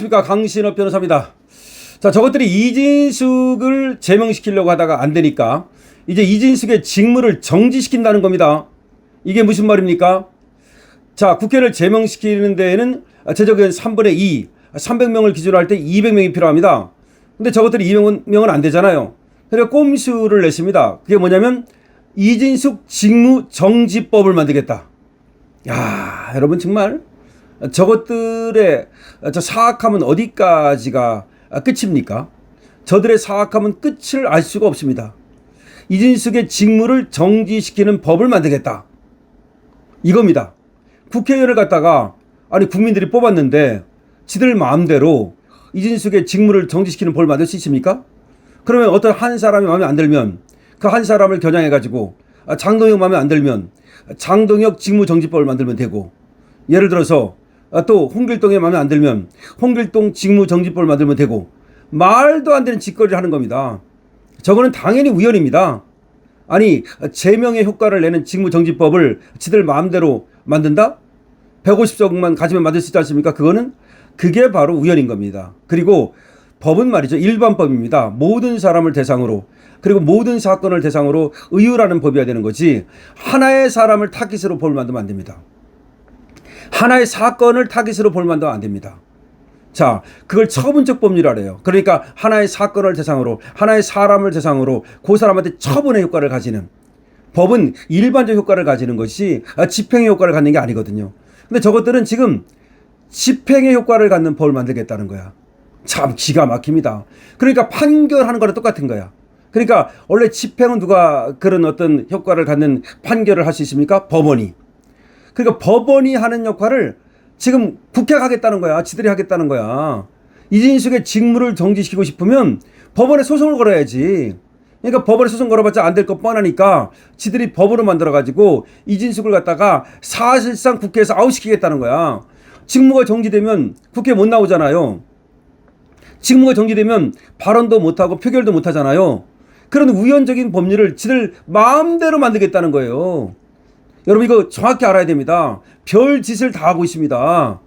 안녕하십니까, 강신업 변호사입니다. 자, 저것들이 이진숙을 제명시키려고 하다가 안 되니까 이제 이진숙의 직무를 정지시킨다는 겁니다. 이게 무슨 말입니까? 자, 국회를 제명시키는 데에는 제적의원 3분의 2, 300명을 기준으로 할 때 200명이 필요합니다. 근데 저것들이 200명은 안 되잖아요. 그래서 꼼수를 냈습니다. 그게 뭐냐면 이진숙 직무정지법을 만들겠다. 야, 여러분 정말 저것들의 저 사악함은 어디까지가 끝입니까? 저들의 사악함은 끝을 알 수가 없습니다. 이진숙의 직무를 정지시키는 법을 만들겠다. 이겁니다. 국회의원을 갖다가 아니 국민들이 뽑았는데 지들 마음대로 이진숙의 직무를 정지시키는 법을 만들 수 있습니까? 그러면 어떤 한 사람이 마음에 안 들면 그 한 사람을 겨냥해가지고 장동혁 마음에 안 들면 장동혁 직무정지법을 만들면 되고, 예를 들어서 또 홍길동의 마음에 안 들면 홍길동 직무정지법을 만들면 되고, 말도 안 되는 짓거리를 하는 겁니다. 저거는 당연히 우연입니다. 아니 제명의 효과를 내는 직무정지법을 지들 마음대로 만든다? 150석만 가지면 만들 수 있지 않습니까? 그게 바로 우연인 겁니다. 그리고 법은 말이죠, 일반법입니다. 모든 사람을 대상으로, 그리고 모든 사건을 대상으로 의율하는 법이어야 되는 거지, 하나의 사람을 타깃으로 법을 만들면 안 됩니다. 하나의 사건을 타깃으로 법을 만들면 안 됩니다. 자, 그걸 처분적 법률이라 해요. 그러니까 하나의 사건을 대상으로, 하나의 사람을 대상으로 그 사람한테 처분의 효과를 가지는, 법은 일반적 효과를 가지는 것이 집행의 효과를 갖는 게 아니거든요. 근데 저것들은 지금 집행의 효과를 갖는 법을 만들겠다는 거야. 참 기가 막힙니다. 그러니까 판결하는 거랑 똑같은 거야. 그러니까 원래 집행은 누가 그런 어떤 효과를 갖는 판결을 할 수 있습니까? 법원이. 그러니까 법원이 하는 역할을 지금 국회가 하겠다는 거야. 지들이 하겠다는 거야. 이진숙의 직무를 정지시키고 싶으면 법원에 소송을 걸어야지. 그러니까 법원에 소송 걸어봤자 안 될 거 뻔하니까 지들이 법으로 만들어가지고 이진숙을 갖다가 사실상 국회에서 아웃시키겠다는 거야. 직무가 정지되면 국회 못 나오잖아요. 직무가 정지되면 발언도 못하고 표결도 못하잖아요. 그런 우연적인 법률을 지들 마음대로 만들겠다는 거예요. 여러분 이거 정확히 알아야 됩니다. 별 짓을 다 하고 있습니다.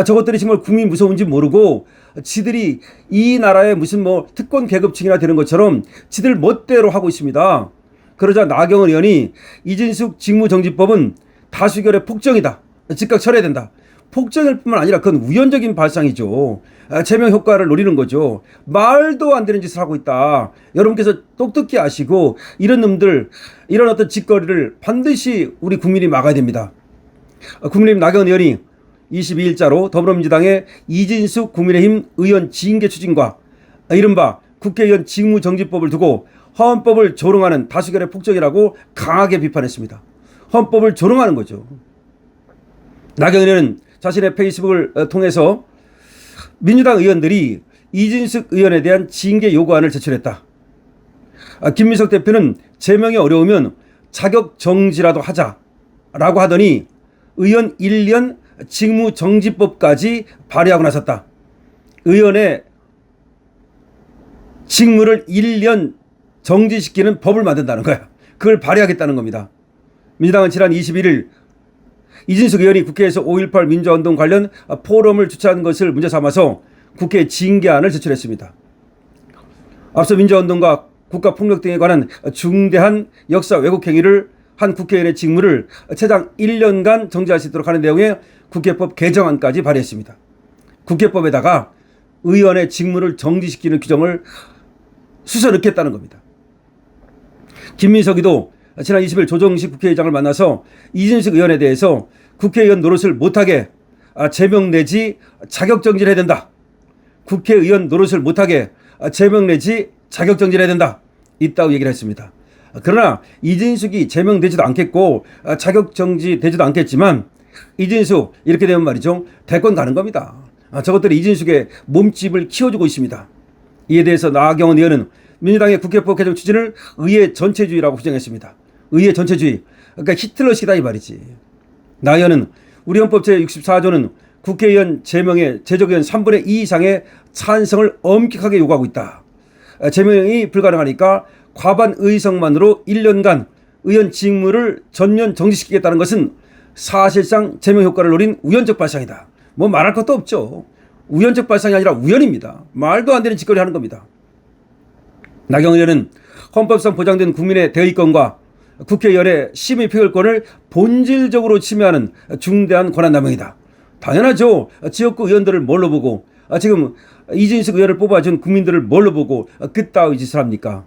저것들이 정말 국민이 무서운지 모르고 지들이 이 나라의 무슨 뭐 특권 계급층이나 되는 것처럼 지들 멋대로 하고 있습니다. 그러자 나경원 의원이 이진숙 직무정지법은 다수결의 폭정이다, 즉각 철회해야 된다. 폭정일 뿐만 아니라 그건 우연적인 발상이죠. 제명 효과를 노리는 거죠. 말도 안 되는 짓을 하고 있다. 여러분께서 똑똑히 아시고 이런 놈들, 이런 어떤 짓거리를 반드시 우리 국민이 막아야 됩니다. 국민의힘 나경원 의원이 22일자로 더불어민주당의 이진숙 국민의힘 의원 징계 추진과 이른바 국회의원 직무정지법을 두고 헌법을 조롱하는 다수결의 폭정이라고 강하게 비판했습니다. 헌법을 조롱하는 거죠. 나경원 의원은 자신의 페이스북을 통해서 민주당 의원들이 이진숙 의원에 대한 징계 요구안을 제출했다. 김민석 대표는 제명이 어려우면 자격 정지라도 하자라고 하더니 의원 1년 직무정지법까지 발의하고 나섰다. 의원의 직무를 1년 정지시키는 법을 만든다는 거야. 그걸 발의하겠다는 겁니다. 민주당은 지난 21일 이진숙 의원이 국회에서 5.18 민주화운동 관련 포럼을 주최한 것을 문제 삼아서 국회 징계안을 제출했습니다. 앞서 민주화운동과 국가폭력 등에 관한 중대한 역사 왜곡 행위를 한 국회의원의 직무를 최장 1년간 정지할 수 있도록 하는 내용의 국회법 개정안까지 발의했습니다. 국회법에다가 의원의 직무를 정지시키는 규정을 수서 넣겠다는 겁니다. 김민석이도 지난 20일 조정식 국회의장을 만나서 이진숙 의원에 대해서 국회의원 노릇을 못하게 제명 내지 자격정지를 해야 된다. 국회의원 노릇을 못하게 제명 내지 자격정지를 해야 된다. 있다고 얘기를 했습니다. 그러나 이진숙이 제명되지도 않겠고 자격정지 되지도 않겠지만 이진숙 이렇게 되면 말이죠, 대권 가는 겁니다. 저것들이 이진숙의 몸집을 키워주고 있습니다. 이에 대해서 나경원 의원은 민주당의 국회법 개정 추진을 의회 전체주의라고 규정했습니다. 의회 전체주의, 그러니까 히틀러식이다 이 말이지. 나 의원은 우리 헌법 제64조는 국회의원 제명에 제적의원 3분의 2 이상의 찬성을 엄격하게 요구하고 있다. 제명이 불가능하니까 과반 의석만으로 1년간 의원 직무를 전면 정지시키겠다는 것은 사실상 제명 효과를 노린 우연적 발상이다. 뭐 말할 것도 없죠. 우연적 발상이 아니라 우연입니다. 말도 안 되는 짓거리 하는 겁니다. 나경원 의원은 헌법상 보장된 국민의 대의권과 국회의원의 심의 표결권을 본질적으로 침해하는 중대한 권한남용이다. 당연하죠. 지역구 의원들을 뭘로 보고 지금 이진숙 의원을 뽑아준 국민들을 뭘로 보고 그따위 짓을 합니까?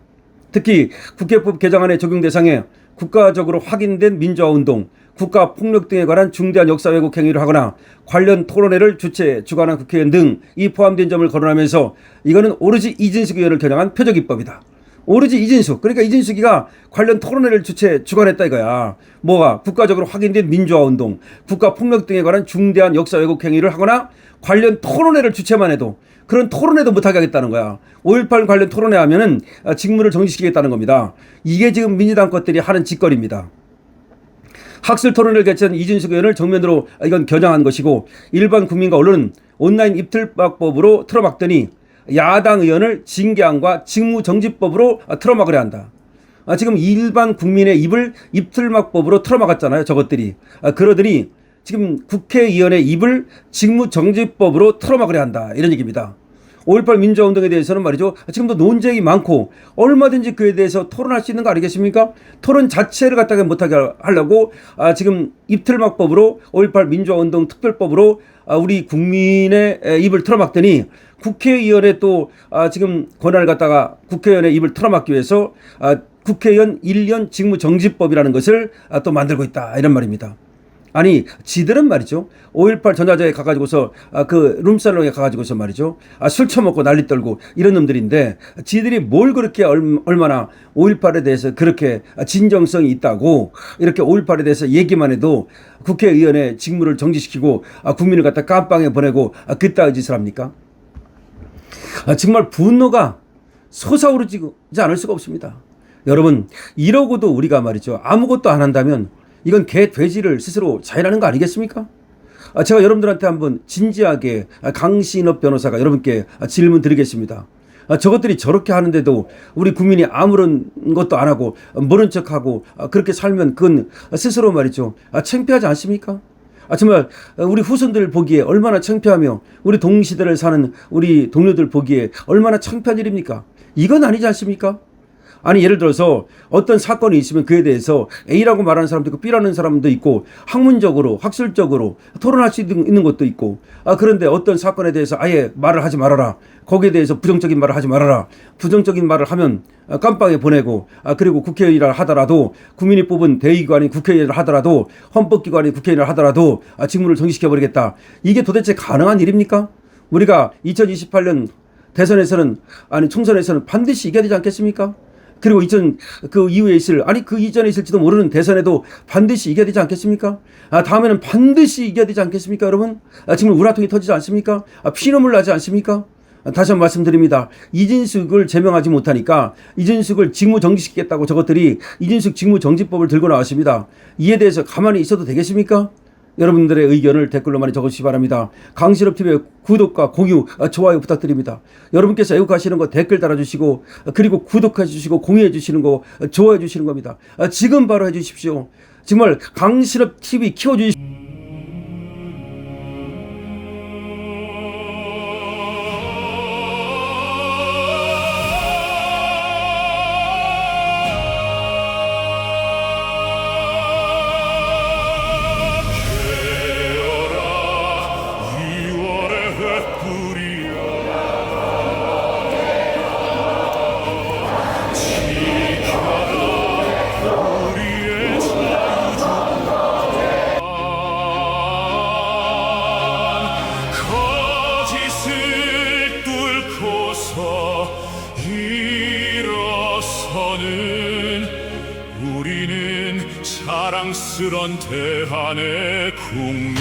특히 국회법 개정안의 적용 대상에 국가적으로 확인된 민주화운동, 국가폭력 등에 관한 중대한 역사 왜곡 행위를 하거나 관련 토론회를 주관한 국회의원 등이 포함된 점을 거론하면서 이거는 오로지 이진숙 의원을 겨냥한 표적입법이다. 오로지 이진숙, 그러니까 이진숙이가 관련 토론회를 주관했다 이거야. 뭐가 국가적으로 확인된 민주화운동, 국가폭력 등에 관한 중대한 역사 왜곡 행위를 하거나 관련 토론회를 주최만 해도 그런 토론회도 못하게 하겠다는 거야. 5.18 관련 토론회 하면은 직무를 정지시키겠다는 겁니다. 이게 지금 민주당 것들이 하는 짓거리입니다. 학술 토론을 개최한 이진숙 의원을 정면으로 이건 겨냥한 것이고 일반 국민과 언론은 온라인 입틀막법으로 틀어막더니 야당 의원을 징계안과 직무정지법으로 틀어막으려 한다. 지금 일반 국민의 입을 입틀막법으로 틀어막았잖아요. 저것들이. 그러더니 지금 국회의원의 입을 직무정지법으로 틀어막으려 한다. 이런 얘기입니다. 5.18 민주화운동에 대해서는 말이죠. 지금도 논쟁이 많고 얼마든지 그에 대해서 토론할 수 있는 거 아니겠습니까? 토론 자체를 갖다가 못하게 하려고 지금 입틀막법으로 5.18 민주화운동 특별법으로 우리 국민의 입을 틀어막더니 국회의원의 또 지금 권한을 갖다가 국회의원의 입을 틀어막기 위해서 국회의원 1년 직무정지법이라는 것을 또 만들고 있다. 이런 말입니다. 아니 지들은 말이죠. 5.18 전야제에 가가지고서 그 룸살롱에 가가지고서 말이죠. 술 처먹고 난리 떨고 이런 놈들인데 지들이 뭘 그렇게 얼마나 5.18에 대해서 그렇게 진정성이 있다고 이렇게 5.18에 대해서 얘기만 해도 국회의원의 직무를 정지시키고 국민을 갖다 깜빵에 보내고 그따위 짓을 합니까? 정말 분노가 솟아오르지 않을 수가 없습니다. 여러분 이러고도 우리가 말이죠. 아무것도 안 한다면 이건 개 돼지를 스스로 자해하는 거 아니겠습니까? 제가 여러분들한테 한번 진지하게 강신업 변호사가 여러분께 질문 드리겠습니다. 저것들이 저렇게 하는데도 우리 국민이 아무런 것도 안 하고 모른 척하고 그렇게 살면 그건 스스로 말이죠. 창피하지 않습니까? 정말 우리 후손들 보기에 얼마나 창피하며 우리 동시대를 사는 우리 동료들 보기에 얼마나 창피한 일입니까? 이건 아니지 않습니까? 아니 예를 들어서 어떤 사건이 있으면 그에 대해서 A라고 말하는 사람도 있고 B라는 사람도 있고 학문적으로 학술적으로 토론할 수 있는 것도 있고 그런데 어떤 사건에 대해서 아예 말을 하지 말아라. 거기에 대해서 부정적인 말을 하지 말아라. 부정적인 말을 하면 깜빵에 보내고 그리고 국회의원이라 하더라도 국민이 뽑은 대의기관인 국회의원을 하더라도 헌법기관인 국회의원을 하더라도 직무를 정지시켜버리겠다. 이게 도대체 가능한 일입니까? 우리가 2028년 대선에서는 총선에서는 반드시 이겨야 되지 않겠습니까? 그리고 그 이후에 그 이전에 있을지도 모르는 대선에도 반드시 이겨야 되지 않겠습니까? 다음에는 반드시 이겨야 되지 않겠습니까, 여러분? 지금 우라통이 터지지 않습니까? 피눈물 나지 않습니까? 다시 한번 말씀드립니다. 이진숙을 제명하지 못하니까 이진숙을 직무 정지시키겠다고 저것들이 이진숙 직무정지법을 들고 나왔습니다. 이에 대해서 가만히 있어도 되겠습니까? 여러분들의 의견을 댓글로 많이 적어주시기 바랍니다. 강신업TV의 구독과 공유, 좋아요 부탁드립니다. 여러분께서 애국하시는 거 댓글 달아주시고 그리고 구독해 주시고 공유해 주시는 거 좋아해 주시는 겁니다. 지금 바로 해주십시오. 정말 강신업TV 키워주십시오. 우리는 자랑스런 대한의 국민